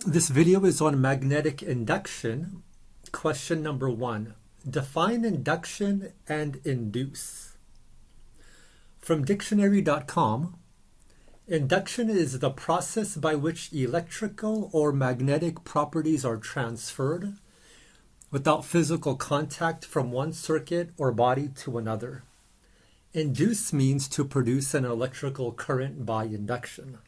This video is on magnetic induction. Question number 1. Define induction and induce. From dictionary.com, induction is the process by which electrical or magnetic properties are transferred without physical contact from one circuit or body to another. Induce means to produce an electrical current by induction.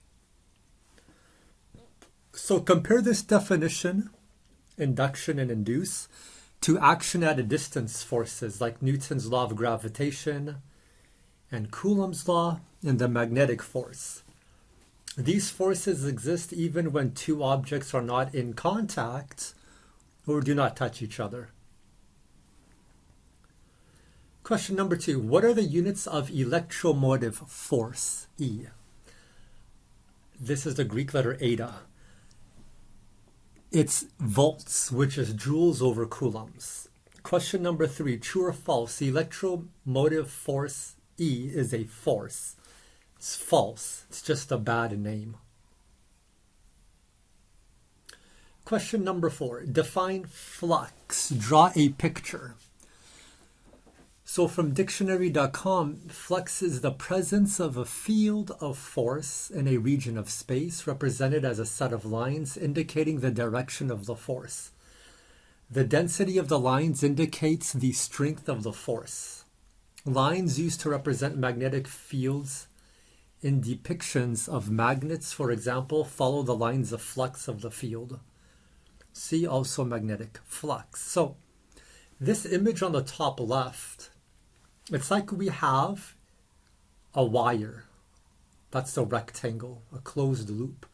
So compare this definition, induction and induce, to action at a distance forces like Newton's law of gravitation and Coulomb's law and the magnetic force. These forces exist even when two objects are not in contact or do not touch each other. Question number 2. What are the units of electromotive force, E? This is the Greek letter eta. It's volts, which is joules over coulombs. Question number 3, true or false? Electromotive force E is a force. It's false. It's just a bad name. Question number 4, define flux. Draw a picture. So from dictionary.com, flux is the presence of a field of force in a region of space represented as a set of lines indicating the direction of the force. The density of the lines indicates the strength of the force. Lines used to represent magnetic fields in depictions of magnets, for example, follow the lines of flux of the field. See also magnetic flux. So this image on the top left, it's like we have a wire. That's the rectangle, a closed loop.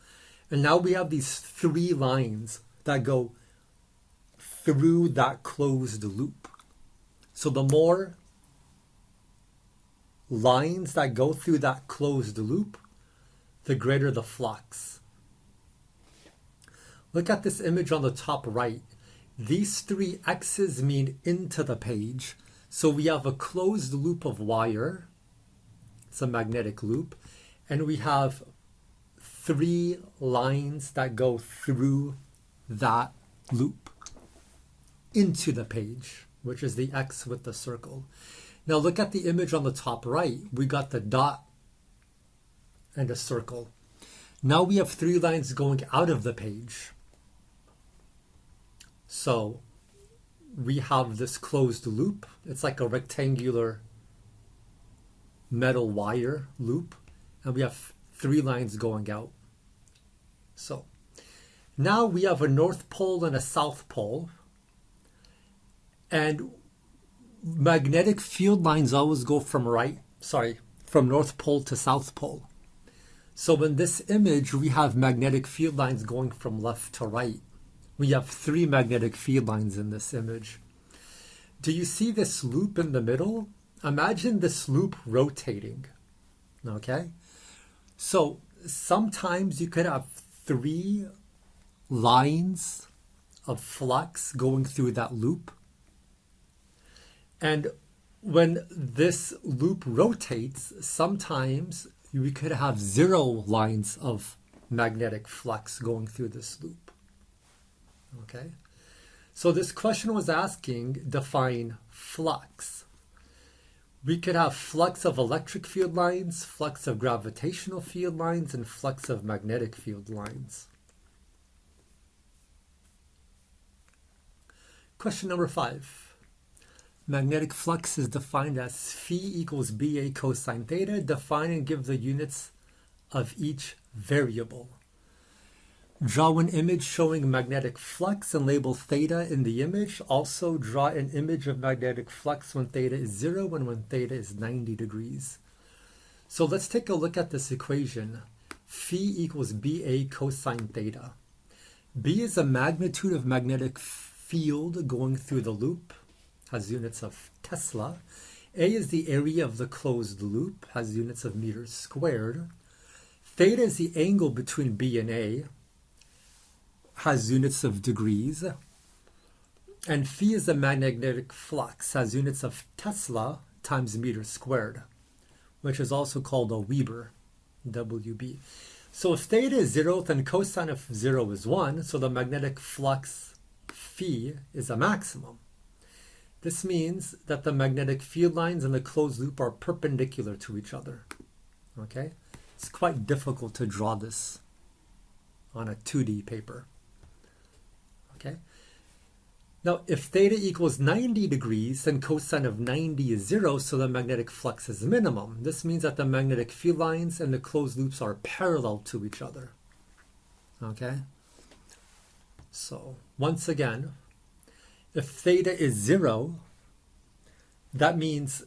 And now we have these 3 lines that go through that closed loop. So the more lines that go through that closed loop, the greater the flux. Look at this image on the top right. These 3 X's mean into the page. So we have a closed loop of wire. It's a magnetic loop. And we have 3 lines that go through that loop into the page, which is the X with the circle. Now look at the image on the top right. We got the dot and a circle. Now we have 3 lines going out of the page. So we have this closed loop. It's like a rectangular metal wire loop. And we have 3 lines going out. So now we have a north pole and a south pole. And magnetic field lines always go from north pole to south pole. So in this image, we have magnetic field lines going from left to right. We have 3 magnetic field lines in this image. Do you see this loop in the middle? Imagine this loop rotating, okay? So sometimes you could have 3 lines of flux going through that loop. And when this loop rotates, sometimes we could have 0 lines of magnetic flux going through this loop. Okay, so this question was asking, define flux. We could have flux of electric field lines, flux of gravitational field lines, and flux of magnetic field lines. Question number 5. Magnetic flux is defined as phi equals BA cosine theta. Define and give the units of each variable. Draw an image showing magnetic flux and label theta in the image. Also draw an image of magnetic flux when theta is 0 and when theta is 90 degrees. So let's take a look at this equation. Phi equals BA cosine theta. B is the magnitude of magnetic field going through the loop, has units of Tesla. A is the area of the closed loop, has units of meters squared. Theta is the angle between B and A, has units of degrees. And phi is the magnetic flux, has units of Tesla times meter squared, which is also called a Weber, WB. So if theta is 0, then cosine of 0 is 1, so the magnetic flux phi is a maximum. This means that the magnetic field lines in the closed loop are perpendicular to each other. Okay? It's quite difficult to draw this on a 2D paper. Okay? Now, if theta equals 90 degrees, then cosine of 90 is 0, so the magnetic flux is minimum. This means that the magnetic field lines and the closed loops are parallel to each other. Okay? So, once again, if theta is 0, that means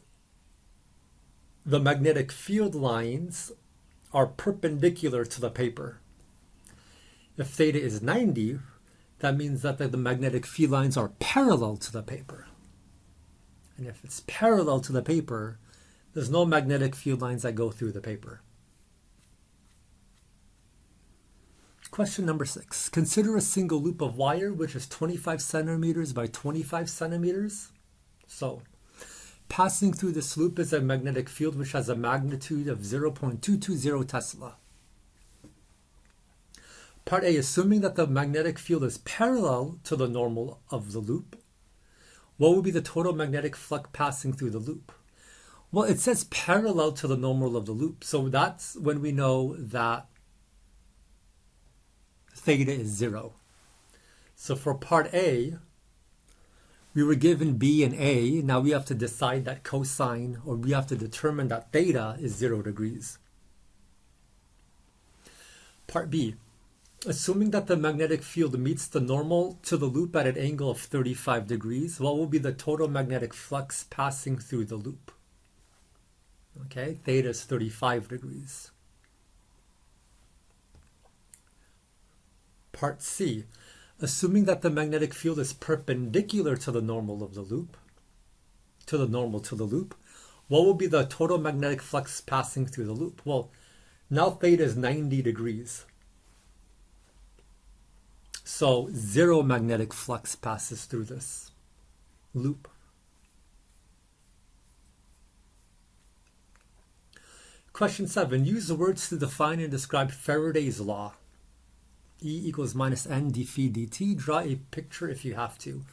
the magnetic field lines are perpendicular to the paper. If theta is 90, that means that the magnetic field lines are parallel to the paper. And if it's parallel to the paper, there's no magnetic field lines that go through the paper. Question number 6. Consider a single loop of wire which is 25 centimeters by 25 centimeters. So, passing through this loop is a magnetic field which has a magnitude of 0.220 Tesla. Part A, assuming that the magnetic field is parallel to the normal of the loop, what would be the total magnetic flux passing through the loop? Well, it says parallel to the normal of the loop, so that's when we know that theta is 0. So for part A, we were given B and A. Now we have to decide that cosine, or we have to determine that theta is 0 degrees. Part B, assuming that the magnetic field meets the normal to the loop at an angle of 35 degrees, what will be the total magnetic flux passing through the loop? Okay, theta is 35 degrees. Part C, assuming that the magnetic field is perpendicular to the normal of the loop, what will be the total magnetic flux passing through the loop? Well, now theta is 90 degrees. So 0 magnetic flux passes through this loop. Question 7. Use the words to define and describe Faraday's law. E equals minus n d phi dt. Draw a picture if you have to.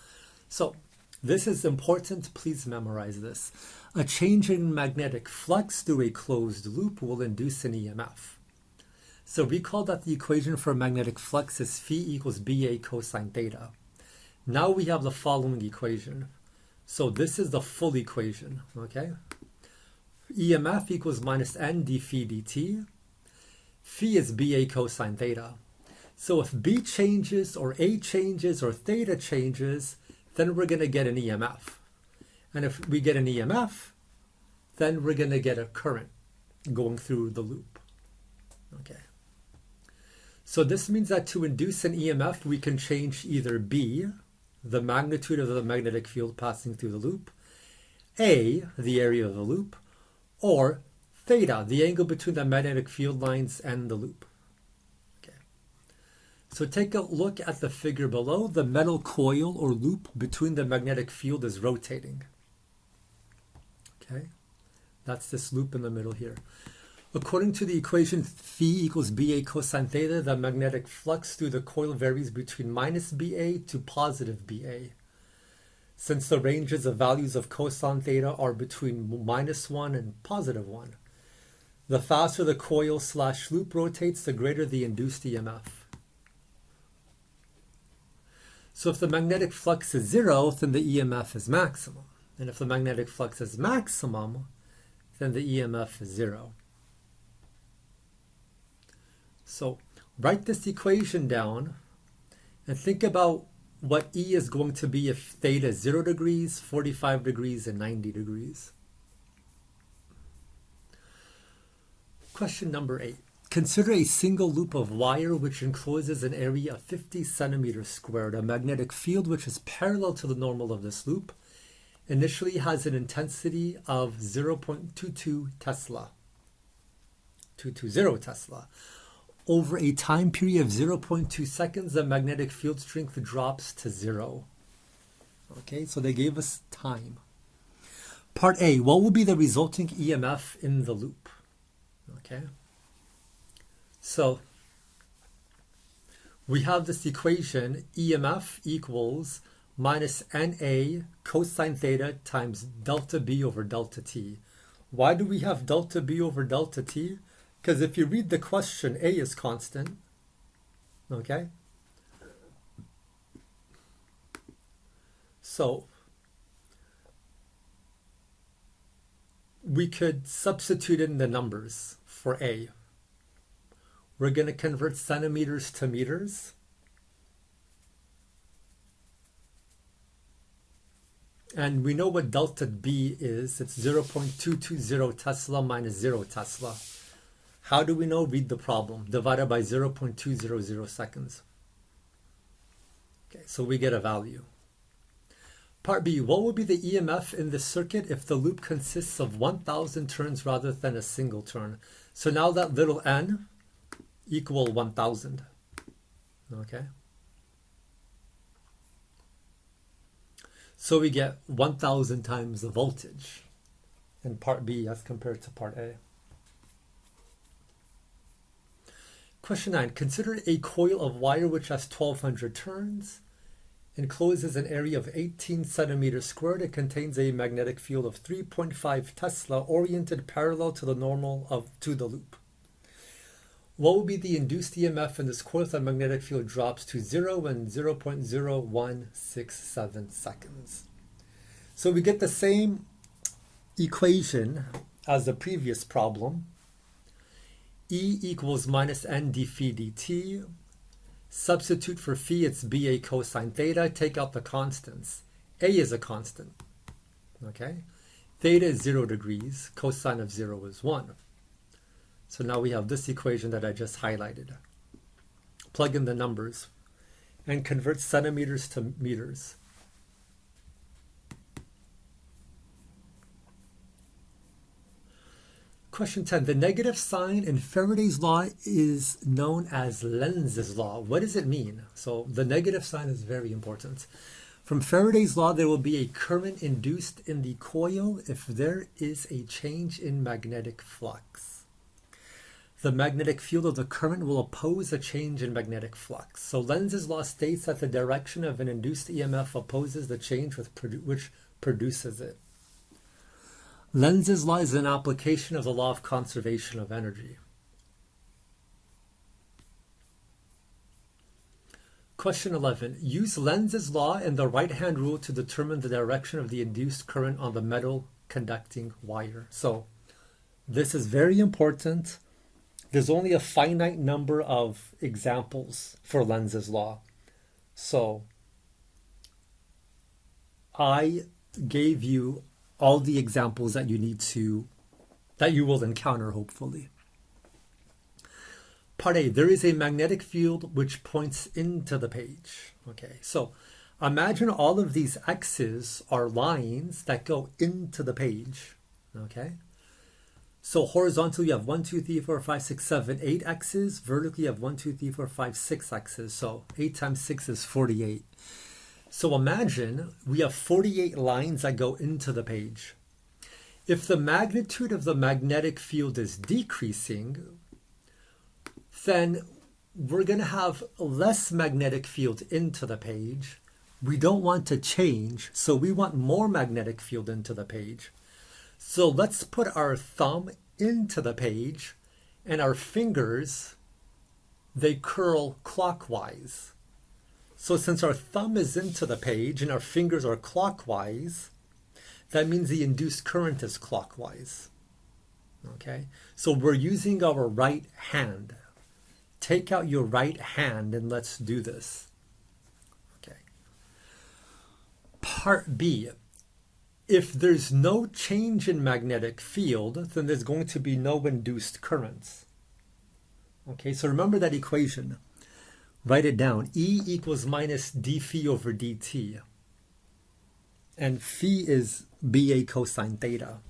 So this is important. Please memorize this. A change in magnetic flux through a closed loop will induce an EMF. So recall that the equation for magnetic flux is phi equals Ba cosine theta. Now we have the following equation. So this is the full equation, okay? EMF equals minus n d phi dt. Phi is Ba cosine theta. So if B changes, or A changes, or theta changes, then we're going to get an EMF. And if we get an EMF, then we're going to get a current going through the loop. Okay. So this means that to induce an EMF, we can change either B, the magnitude of the magnetic field passing through the loop, A, the area of the loop, or theta, the angle between the magnetic field lines and the loop. Okay. So take a look at the figure below. The metal coil or loop between the magnetic field is rotating. Okay. That's this loop in the middle here. According to the equation phi equals Ba cosine theta, the magnetic flux through the coil varies between minus Ba to positive Ba. Since the ranges of values of cosine theta are between minus 1 and positive 1. The faster the coil / loop rotates, the greater the induced EMF. So if the magnetic flux is 0, then the EMF is maximum. And if the magnetic flux is maximum, then the EMF is 0. So write this equation down and think about what E is going to be if theta is 0 degrees, 45 degrees, and 90 degrees. Question number 8. Consider a single loop of wire which encloses an area of 50 centimeters squared. A magnetic field which is parallel to the normal of this loop initially has an intensity of 0.22 Tesla. 220 Tesla. Over a time period of 0.2 seconds, the magnetic field strength drops to 0. Okay, so they gave us time. Part A, what will be the resulting EMF in the loop? Okay, So we have this equation, EMF equals minus NA cosine theta times delta B over delta T. Why do we have delta B over delta T? Because if you read the question, A is constant, okay? So we could substitute in the numbers for A. We're going to convert centimeters to meters. And we know what delta B is. It's 0.220 Tesla minus 0 Tesla. How do we know? Read the problem. Divided by 0.200 seconds. Okay, so we get a value. Part B, what would be the EMF in the circuit if the loop consists of 1,000 turns rather than a single turn? So now that little n equal 1,000. Okay. So we get 1,000 times the voltage in part B as compared to part A. Question 9. Consider a coil of wire which has 1,200 turns, encloses an area of 18 centimeters squared. It contains a magnetic field of 3.5 Tesla oriented parallel to the normal to the loop. What will be the induced EMF in this coil if the magnetic field drops to 0 in 0.0167 seconds? So we get the same equation as the previous problem. E equals minus n d phi dt. Substitute for phi, it's BA cosine theta. Take out the constants. A is a constant. Okay? Theta is 0 degrees. Cosine of 0 is 1. So now we have this equation that I just highlighted. Plug in the numbers and convert centimeters to meters. Question 10. The negative sign in Faraday's law is known as Lenz's law. What does it mean? So the negative sign is very important. From Faraday's law, there will be a current induced in the coil if there is a change in magnetic flux. The magnetic field of the current will oppose a change in magnetic flux. So Lenz's law states that the direction of an induced EMF opposes the change which produces it. Lenz's law is an application of the law of conservation of energy. Question 11. Use Lenz's law and the right-hand rule to determine the direction of the induced current on the metal conducting wire. So this is very important. There's only a finite number of examples for Lenz's law. So I gave you all the examples that you will encounter, hopefully. Part A, there is a magnetic field which points into the page. Okay, so imagine all of these X's are lines that go into the page. Okay. So horizontally, you have 1, 2, 3, 4, 5, 6, 7, 8 X's. Vertically, you have 1, 2, 3, 4, 5, 6 X's. So 8 times 6 is 48. So imagine we have 48 lines that go into the page. If the magnitude of the magnetic field is decreasing, then we're going to have less magnetic field into the page. We don't want to change, so we want more magnetic field into the page. So let's put our thumb into the page and our fingers, they curl clockwise. So since our thumb is into the page and our fingers are clockwise, that means the induced current is clockwise. Okay, so we're using our right hand. Take out your right hand and let's do this. Okay. Part B. If there's no change in magnetic field, then there's going to be no induced currents. Okay, so remember that equation. Write it down. E equals minus d phi over dt. And phi is BA cosine theta.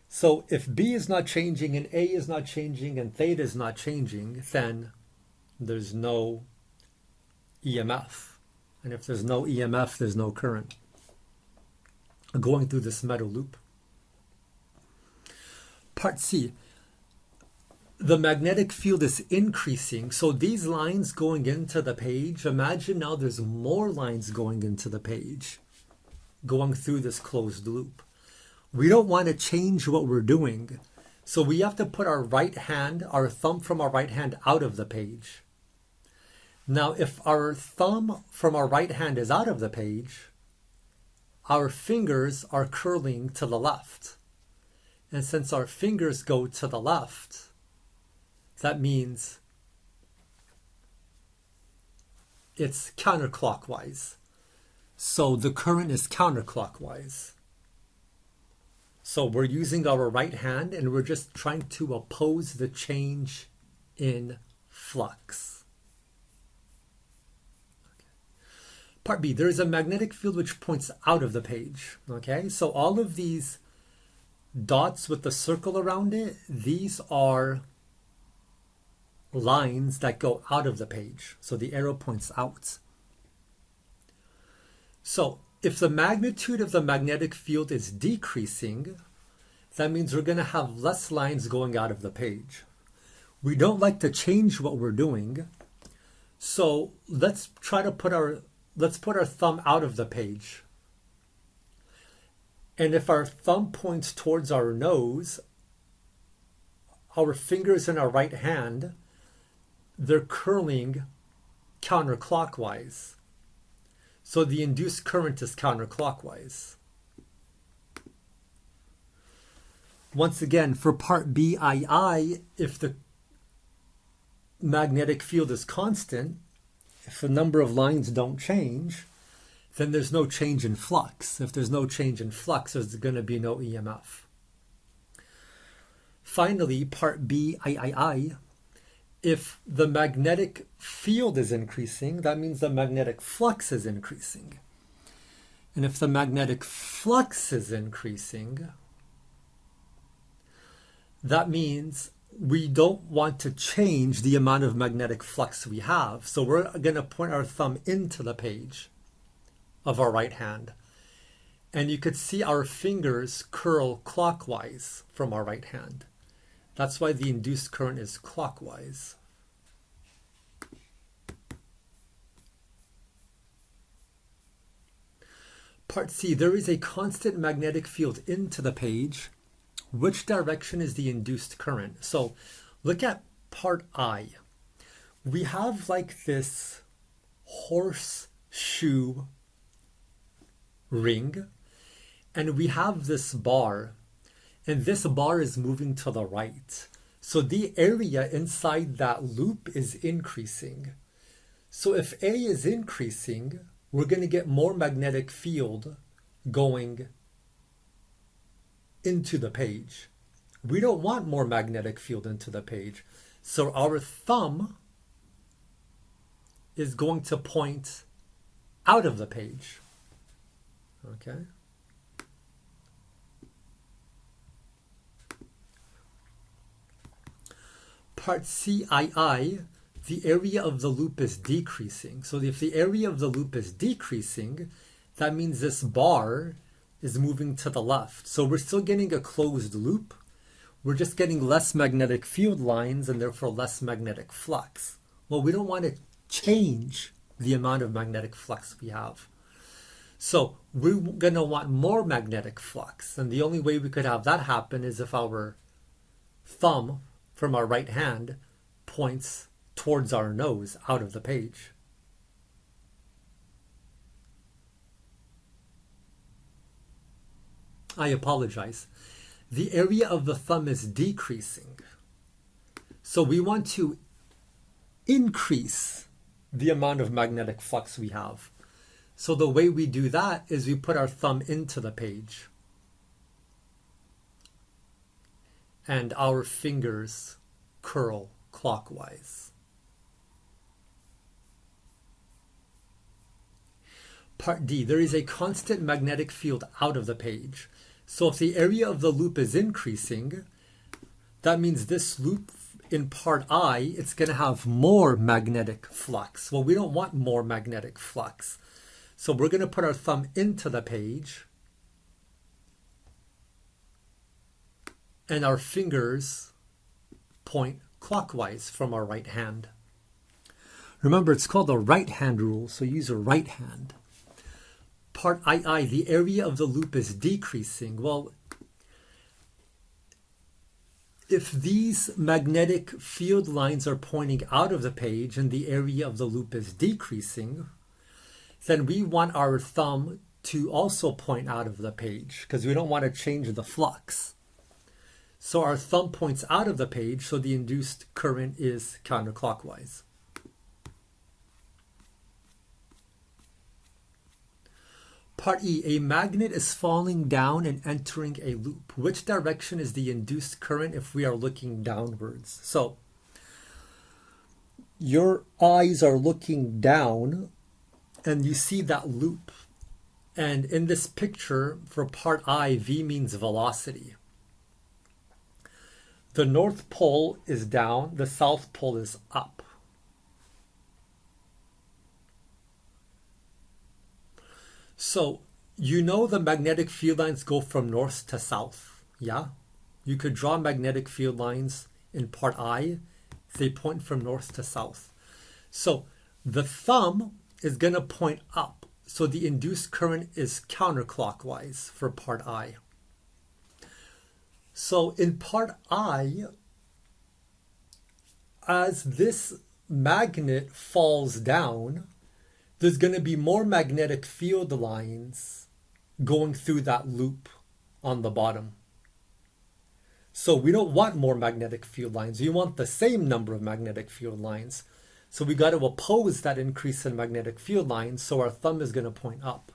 So if B is not changing and A is not changing and theta is not changing, then there's no EMF. And if there's no EMF, there's no current going through this metal loop. Part C. the magnetic field is increasing. So these lines going into the page, imagine now there's more lines going into the page, going through this closed loop. We don't want to change what we're doing. So we have to put our right hand, our thumb from our right hand out of the page. Now, if our thumb from our right hand is out of the page, our fingers are curling to the left. And since our fingers go to the left, that means it's counterclockwise. So the current is counterclockwise. So we're using our right hand and we're just trying to oppose the change in flux. Okay. Part B, there is a magnetic field which points out of the page. Okay, so all of these dots with the circle around it, these are lines that go out of the page. So the arrow points out. So if the magnitude of the magnetic field is decreasing, that means we're going to have less lines going out of the page. We don't like to change what we're doing. So let's put our thumb out of the page. And if our thumb points towards our nose, our fingers in our right hand, they're curling counterclockwise. So the induced current is counterclockwise. Once again, for part BII, if the magnetic field is constant, if the number of lines don't change, then there's no change in flux. If there's no change in flux, there's going to be no EMF. Finally, part BIII, if the magnetic field is increasing, that means the magnetic flux is increasing. And if the magnetic flux is increasing, that means we don't want to change the amount of magnetic flux we have. So we're going to point our thumb into the page of our right hand. And you could see our fingers curl clockwise from our right hand. That's why the induced current is clockwise. Part C, there is a constant magnetic field into the page. Which direction is the induced current? So look at part I. We have like this horseshoe ring, and we have this bar, and this bar is moving to the right. So the area inside that loop is increasing. So if A is increasing, we're going to get more magnetic field going into the page. We don't want more magnetic field into the page. So our thumb is going to point out of the page. Okay. Part CII, the area of the loop is decreasing. So if the area of the loop is decreasing, that means this bar is moving to the left. So we're still getting a closed loop. We're just getting less magnetic field lines and therefore less magnetic flux. Well, we don't want to change the amount of magnetic flux we have. So we're going to want more magnetic flux. And the only way we could have that happen is if our thumb from our right hand points towards our nose out of the page. I apologize. The area of the thumb is decreasing. So we want to increase the amount of magnetic flux we have. So the way we do that is we put our thumb into the page. And our fingers curl clockwise. Part D, there is a constant magnetic field out of the page. So if the area of the loop is increasing, that means this loop in part I, it's going to have more magnetic flux. Well, we don't want more magnetic flux. So we're going to put our thumb into the page and our fingers point clockwise from our right hand. Remember, it's called the right hand rule, so use your right hand. Part II, the area of the loop is decreasing. Well, if these magnetic field lines are pointing out of the page and the area of the loop is decreasing, then we want our thumb to also point out of the page because we don't want to change the flux. So our thumb points out of the page, so the induced current is counterclockwise. Part E, a magnet is falling down and entering a loop. Which direction is the induced current if we are looking downwards? So your eyes are looking down and you see that loop. And in this picture, for part I, V means velocity. The North Pole is down, the South Pole is up. So, you know the magnetic field lines go from north to south, yeah? You could draw magnetic field lines in part I. They point from north to south. So, the thumb is going to point up. So, the induced current is counterclockwise for part I. So, in part I, as this magnet falls down, there's going to be more magnetic field lines going through that loop on the bottom. So we don't want more magnetic field lines. We want the same number of magnetic field lines. So we got to oppose that increase in magnetic field lines, so our thumb is going to point up.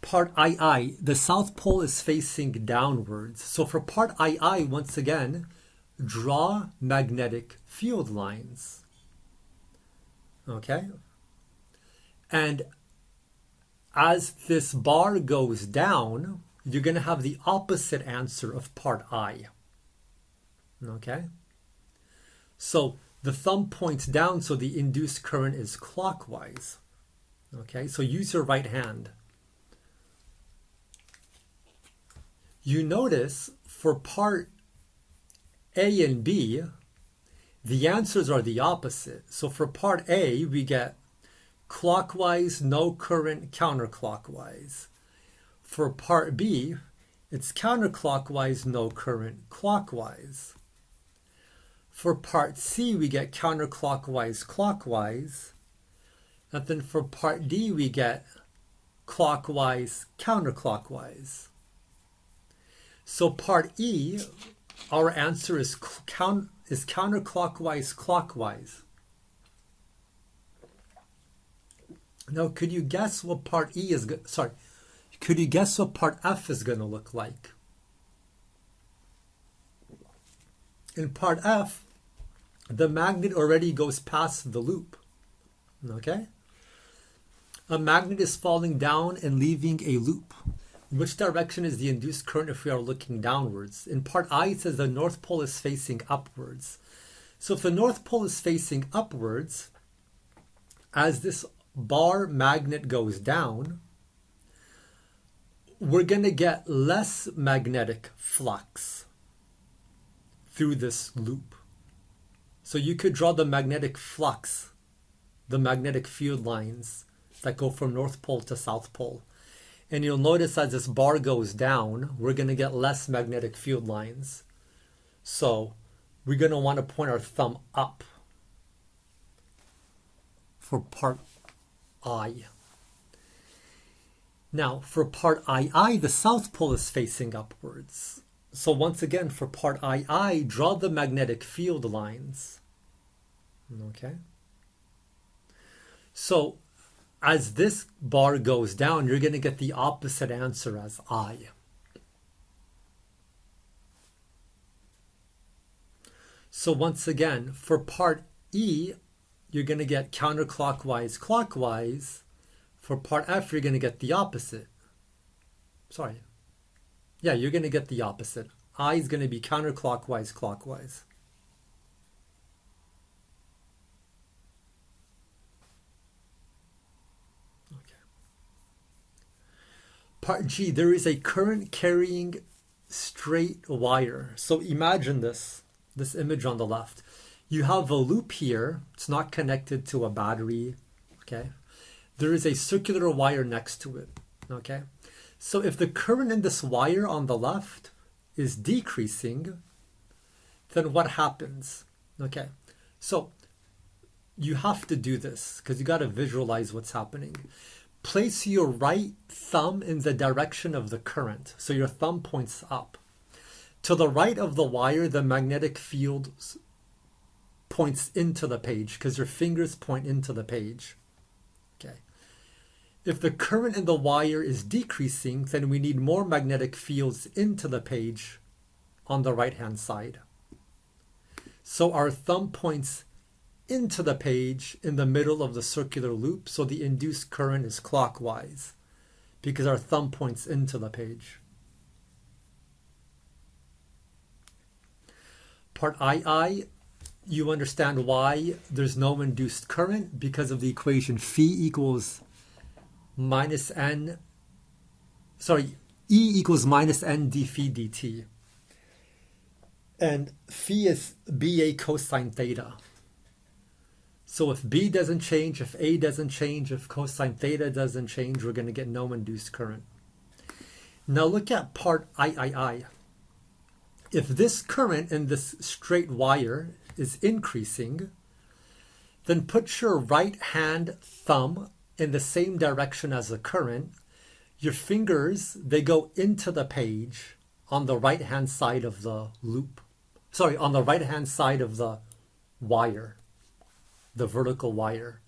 Part II, the South Pole is facing downwards. So for part II, once again, draw magnetic field lines. Okay? And as this bar goes down, you're going to have the opposite answer of part I. Okay? So the thumb points down, so the induced current is clockwise. Okay? So use your right hand. You notice for part A and B, the answers are the opposite. So for part A, we get clockwise, no current, counterclockwise. For part B, it's counterclockwise, no current, clockwise. For part C, we get counterclockwise, clockwise. And then for part D, we get clockwise, counterclockwise. So part E, our answer is counterclockwise, clockwise. Now, could you guess what part E is could you guess what part F is going to look like? In part F, the magnet already goes past the loop. Okay? A magnet is falling down and leaving a loop. Which direction is the induced current if we are looking downwards? In part I, it says the North Pole is facing upwards. So if the North Pole is facing upwards, as this bar magnet goes down, we're going to get less magnetic flux through this loop. So you could draw the magnetic flux, the magnetic field lines that go from North Pole to South Pole. And you'll notice as this bar goes down, we're going to get less magnetic field lines. So we're going to want to point our thumb up for part I. Now, for part II, the South Pole is facing upwards. So once again, for part II, draw the magnetic field lines. Okay? So as this bar goes down, you're going to get the opposite answer as I. So once again, for part E, you're going to get counterclockwise, clockwise. For part F, you're going to get the opposite. Sorry. Yeah, you're going to get the opposite. I is going to be counterclockwise, clockwise. Part G, there is a current carrying straight wire. So imagine this. this image on the left. You have a loop here. It's not connected to a battery, okay? There is a circular wire next to it, okay? So if the current in this wire on the left is decreasing, then what happens? Okay, so you have to do this because you got to visualize what's happening. Place your right thumb in the direction of the current. So your thumb points up. To the right of the wire, the magnetic field points into the page because your fingers point into the page. Okay. If the current in the wire is decreasing, then we need more magnetic fields into the page on the right-hand side. So our thumb points into the page in the middle of the circular loop, so the induced current is clockwise because our thumb points into the page. Part II, you understand why there's no induced current because of the equation phi equals minus n, E equals minus n d phi dt. And phi is BA cosine theta. So if B doesn't change, if A doesn't change, if cosine theta doesn't change, we're going to get no induced current. Now look at part III. If this current in this straight wire is increasing, then put your right hand thumb in the same direction as the current. Your fingers, they go into the page on the right hand side of the loop. On the right hand side of the wire, the vertical wire.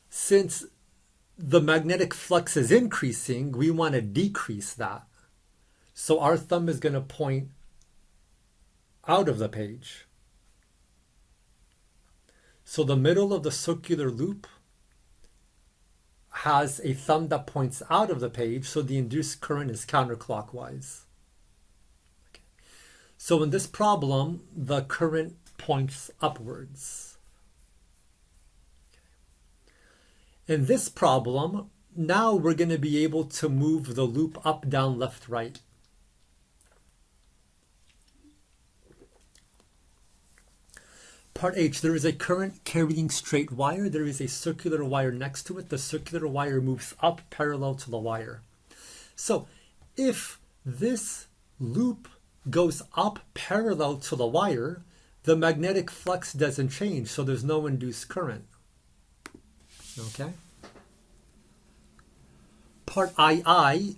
Since the magnetic flux is increasing, we want to decrease that. So our thumb is going to point out of the page. So the middle of the circular loop has a thumb that points out of the page, so the induced current is counterclockwise. Okay. So in this problem, the current points upwards. Okay. In this problem, now we're going to be able to move the loop up, down, left, right. Part H, there is a current carrying straight wire. There is a circular wire next to it. The circular wire moves up parallel to the wire. So if this loop goes up parallel to the wire, the magnetic flux doesn't change, so there's no induced current. Okay? Part II,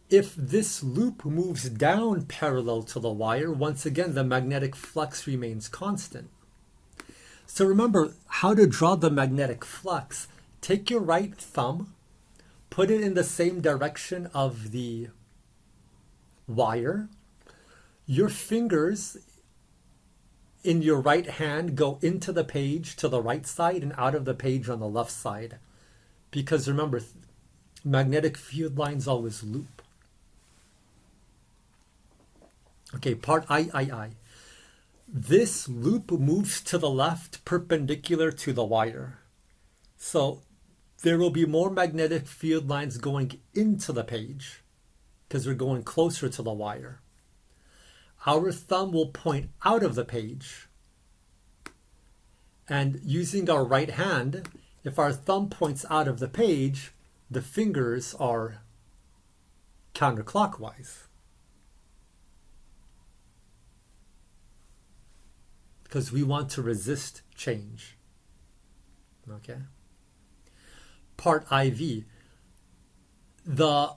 if this loop moves down parallel to the wire, once again, the magnetic flux remains constant. So remember how to draw the magnetic flux. Take your right thumb, put it in the same direction of the wire. Your fingers in your right hand go into the page to the right side and out of the page on the left side. Because remember, magnetic field lines always loop. Okay, part III. This loop moves to the left perpendicular to the wire. So there will be more magnetic field lines going into the page because we're going closer to the wire. Our thumb will point out of the page. And using our right hand, if our thumb points out of the page, the fingers are counterclockwise. Because we want to resist change. Okay? Part IV. The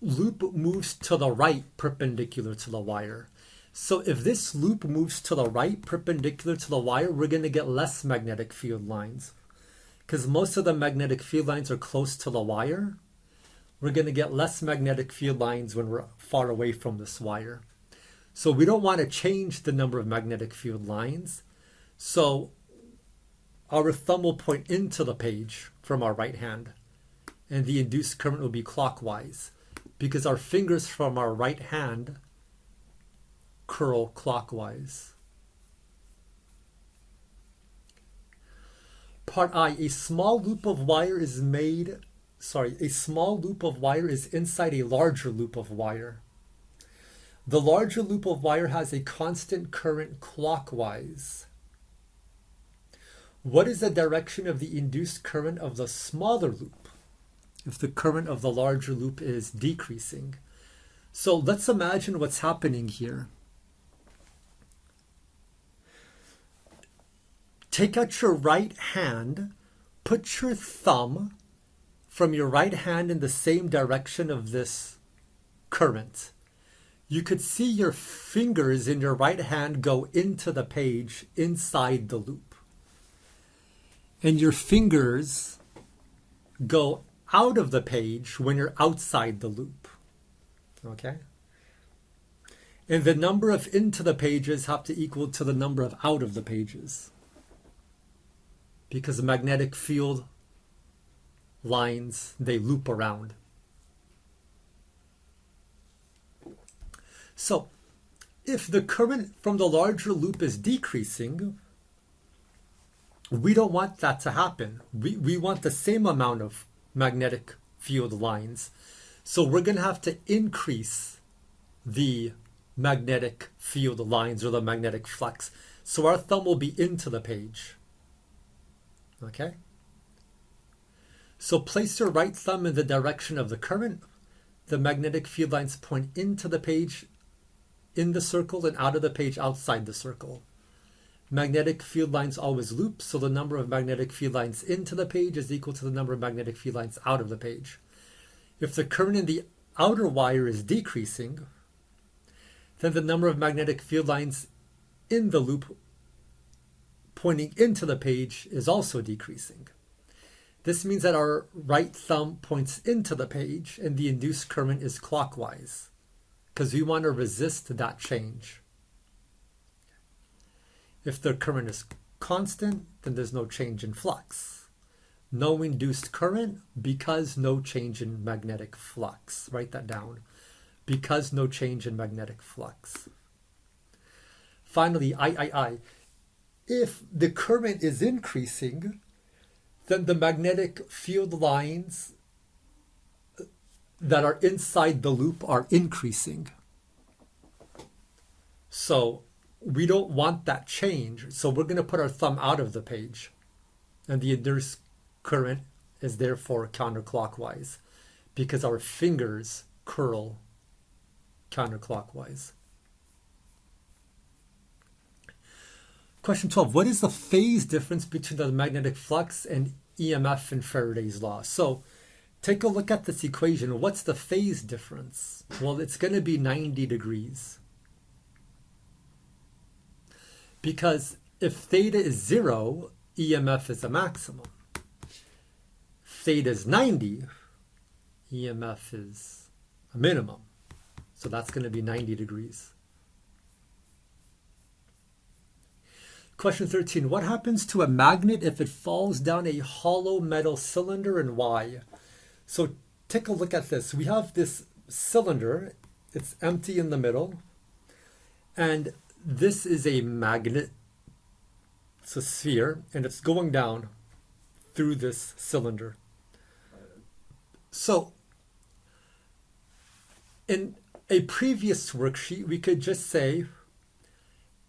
loop moves to the right perpendicular to the wire. So if this loop moves to the right perpendicular to the wire, we're going to get less magnetic field lines. Because most of the magnetic field lines are close to the wire. We're going to get less magnetic field lines when we're far away from this wire. So we don't want to change the number of magnetic field lines. So our thumb will point into the page from our right hand. And the induced current will be clockwise. Because our fingers from our right hand curl clockwise. Part I, a small loop of wire is inside a larger loop of wire. The larger loop of wire has a constant current clockwise. What is the direction of the induced current of the smaller loop if the current of the larger loop is decreasing? So let's imagine what's happening here. Take out your right hand, put your thumb from your right hand in the same direction of this current. You could see your fingers in your right hand go into the page inside the loop. And your fingers go out of the page when you're outside the loop. Okay? And the number of into the pages have to equal to the number of out of the pages, because the magnetic field lines, they loop around. So if the current from the larger loop is decreasing, we don't want that to happen. We want the same amount of magnetic field lines. So we're going to have to increase the magnetic field lines, or the magnetic flux. So our thumb will be into the page. Okay? So place your right thumb in the direction of the current. The magnetic field lines point into the page in the circle and out of the page outside the circle. Magnetic field lines always loop, so the number of magnetic field lines into the page is equal to the number of magnetic field lines out of the page. If the current in the outer wire is decreasing, then the number of magnetic field lines in the loop pointing into the page is also decreasing. This means that our right thumb points into the page and the induced current is clockwise, because we want to resist that change. If the current is constant, then there's no change in flux. No induced current because no change in magnetic flux. Write that down. Because no change in magnetic flux. Finally, if the current is increasing, then the magnetic field lines that are inside the loop are increasing. So we don't want that change. So we're going to put our thumb out of the page. And the induced current is therefore counterclockwise, because our fingers curl counterclockwise. Question 12. What is the phase difference between the magnetic flux and EMF in Faraday's law? So take a look at this equation. What's the phase difference? Well, it's going to be 90 degrees. Because if theta is 0, EMF is a maximum. Theta is 90, EMF is a minimum. So that's going to be 90 degrees. Question 13. What happens to a magnet if it falls down a hollow metal cylinder, and why? So take a look at this. We have this cylinder. It's empty in the middle. And this is a magnet. It's a sphere, and it's going down through this cylinder. So in a previous worksheet, we could just say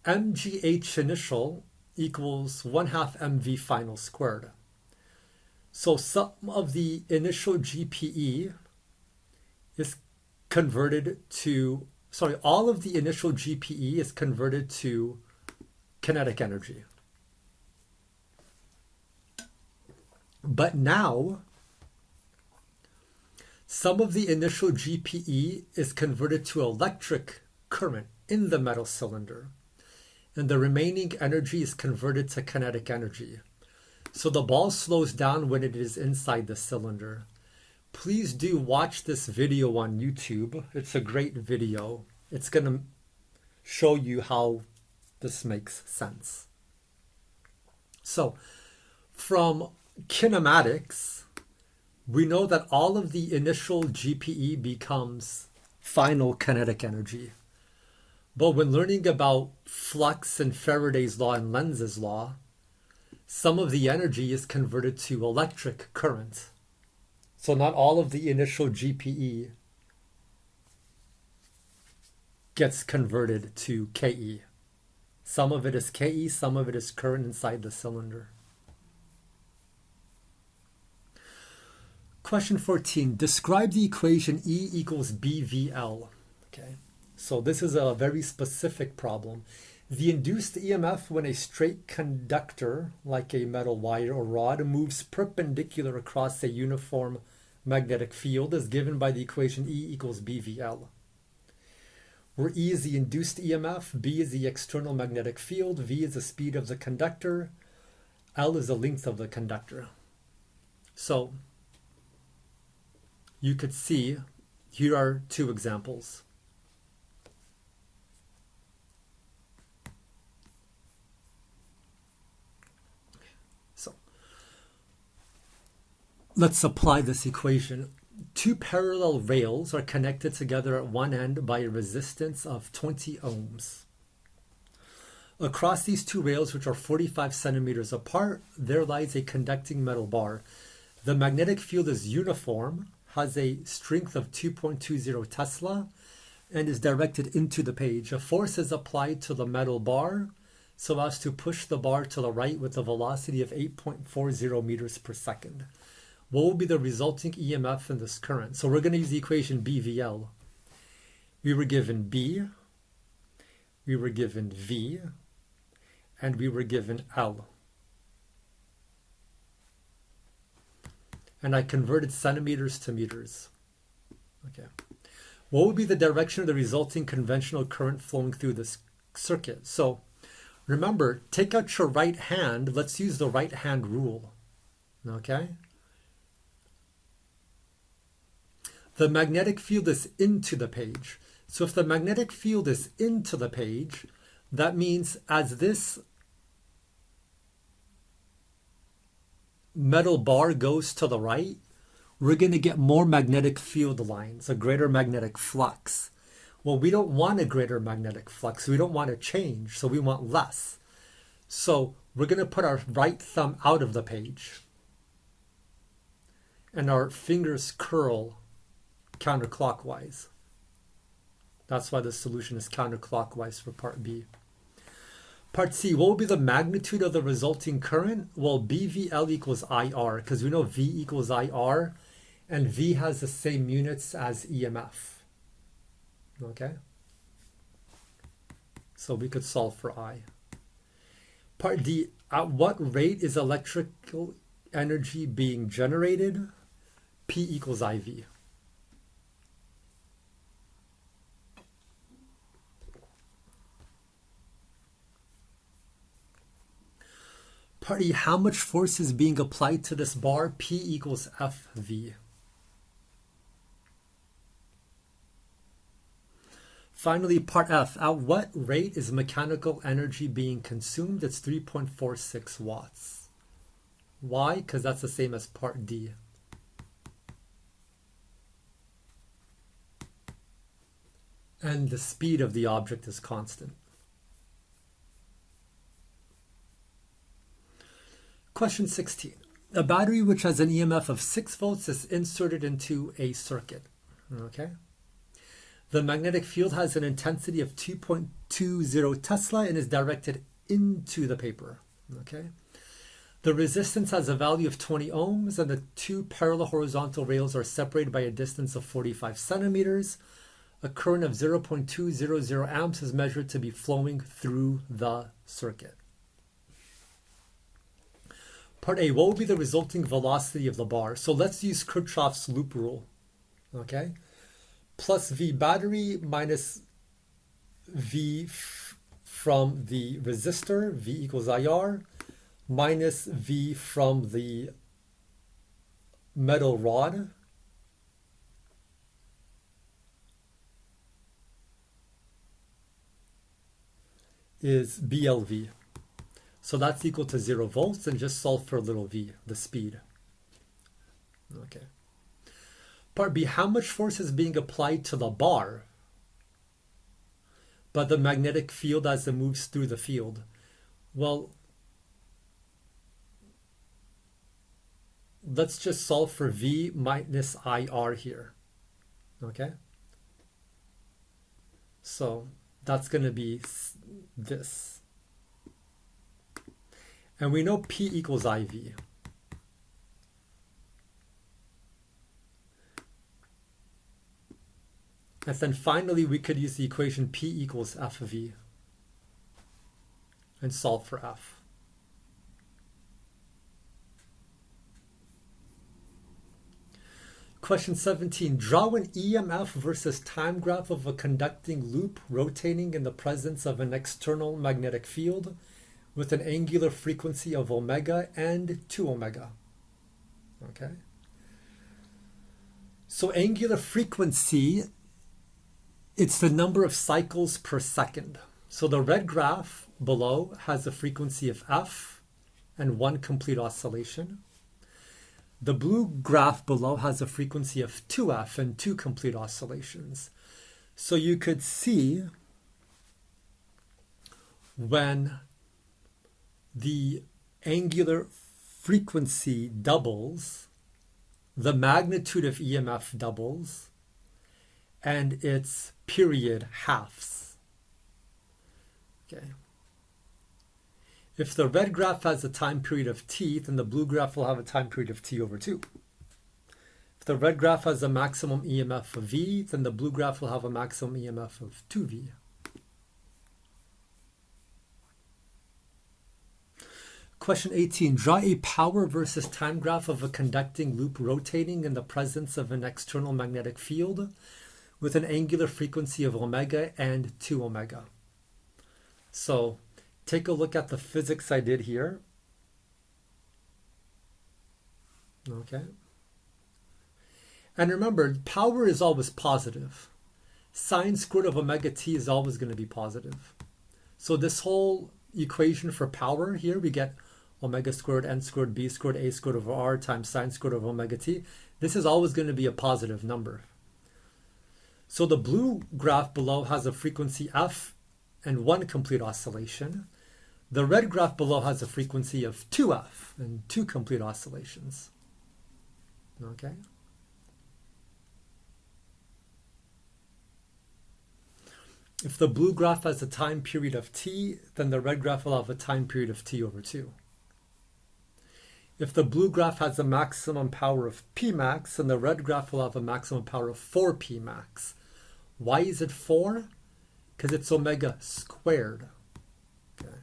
mgh initial equals 1/2 mv final squared. So some of the initial GPE is converted to, all of the initial GPE is converted to kinetic energy. But now, some of the initial GPE is converted to electric current in the metal cylinder, and the remaining energy is converted to kinetic energy. So the ball slows down when it is inside the cylinder. Please do watch this video on YouTube. It's a great video. It's going to show you how this makes sense. So from kinematics, we know that all of the initial GPE becomes final kinetic energy. But when learning about flux and Faraday's law and Lenz's law, some of the energy is converted to electric current. So not all of the initial GPE gets converted to KE. Some of it is KE, some of it is current inside the cylinder. Question 14, describe the equation E equals BVL. Okay, so this is a very specific problem. The induced EMF when a straight conductor, like a metal wire or rod, moves perpendicular across a uniform magnetic field is given by the equation E equals BVL, where E is the induced EMF, B is the external magnetic field, V is the speed of the conductor, L is the length of the conductor. So you could see, here are two examples. So let's apply this equation. Two parallel rails are connected together at one end by a resistance of 20 ohms. Across these two rails, which are 45 centimeters apart, there lies a conducting metal bar. The magnetic field is uniform, has a strength of 2.20 Tesla, and is directed into the page. A force is applied to the metal bar so as to push the bar to the right with a velocity of 8.40 meters per second. What will be the resulting EMF in this current? So we're going to use the equation BVL. We were given B, we were given V, and we were given L. And I converted centimeters to meters. Okay. What would be the direction of the resulting conventional current flowing through this circuit? So remember, take out your right hand. Let's use the right hand rule. Okay. The magnetic field is into the page. So if the magnetic field is into the page, that means as this metal bar goes to the right, we're going to get more magnetic field lines, a greater magnetic flux. Well, we don't want a greater magnetic flux. We don't want to change, so we want less. So we're going to put our right thumb out of the page and our fingers curl counterclockwise. That's why the solution is counterclockwise for part B. Part C, what will be the magnitude of the resulting current? Well, BVL equals IR, because we know V equals IR, and V has the same units as EMF. Okay? So we could solve for I. Part D, at what rate is electrical energy being generated? P equals IV. Part E, how much force is being applied to this bar? P equals FV. Finally, part F, at what rate is mechanical energy being consumed? It's 3.46 watts. Why? Because that's the same as part D. And the speed of the object is constant. Question 16. A battery which has an EMF of 6 volts is inserted into a circuit. Okay. The magnetic field has an intensity of 2.20 Tesla and is directed into the paper. Okay. The resistance has a value of 20 ohms and the two parallel horizontal rails are separated by a distance of 45 centimeters. A current of 0.200 amps is measured to be flowing through the circuit. Part A, what will be the resulting velocity of the bar? So let's use Kirchhoff's loop rule. Okay. Plus V battery minus V from the resistor, V equals IR, minus V from the metal rod, is BLV. So that's equal to 0 volts, and just solve for little v, the speed. Okay. Part B, how much force is being applied to the bar, but the magnetic field as it moves through the field? Well, let's just solve for V minus IR here. Okay. So that's going to be this. And we know P equals IV. And then finally, we could use the equation P equals FV and solve for F. Question 17, draw an EMF versus time graph of a conducting loop rotating in the presence of an external magnetic field with an angular frequency of omega and 2 omega. Okay. So angular frequency, it's the number of cycles per second. So the red graph below has a frequency of F and 1 complete oscillation. The blue graph below has a frequency of 2F and 2 complete oscillations. So you could see when the angular frequency doubles, the magnitude of EMF doubles, and its period halves. Okay. If the red graph has a time period of t, then the blue graph will have a time period of t over 2. If the red graph has a maximum EMF of v, then the blue graph will have a maximum EMF of 2v. Question 18, draw a power versus time graph of a conducting loop rotating in the presence of an external magnetic field with an angular frequency of omega and 2 omega. So take a look at the physics I did here. Okay. And remember, power is always positive. Sine squared of omega t is always going to be positive. So this whole equation for power here, we get omega squared n squared b squared a squared over r times sine squared of omega t. This is always going to be a positive number. So the blue graph below has a frequency f and 1 complete oscillation. The red graph below has a frequency of 2f and 2 complete oscillations. Okay. If the blue graph has a time period of t, then the red graph will have a time period of t over 2. If the blue graph has a maximum power of p max, then the red graph will have a maximum power of 4p max. Why is it 4? Because it's omega squared. Okay.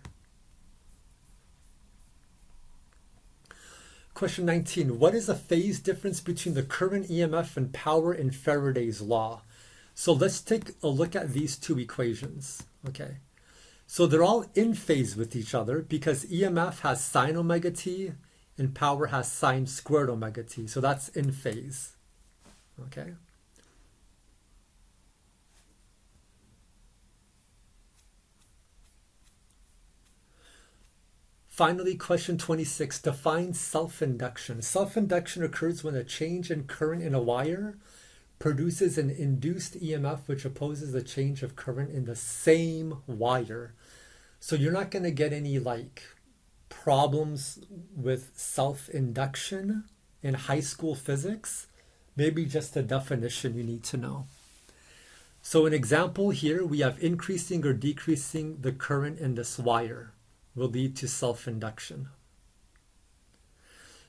Question 19. What is the phase difference between the current EMF and power in Faraday's law? So let's take a look at these two equations. Okay. So they're all in phase with each other because EMF has sine omega t and power has sine squared omega t. So that's in phase. Okay. Finally, question 26, define self-induction. Self-induction occurs when a change in current in a wire produces an induced EMF which opposes the change of current in the same wire. So you're not going to get any problems with self-induction in high school physics. Maybe just a definition you need to know. So an example here, we have increasing or decreasing the current in this wire will lead to self-induction.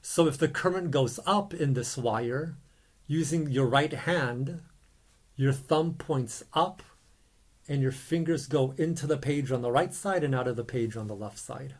So if the current goes up in this wire, using your right hand, your thumb points up and your fingers go into the page on the right side and out of the page on the left side.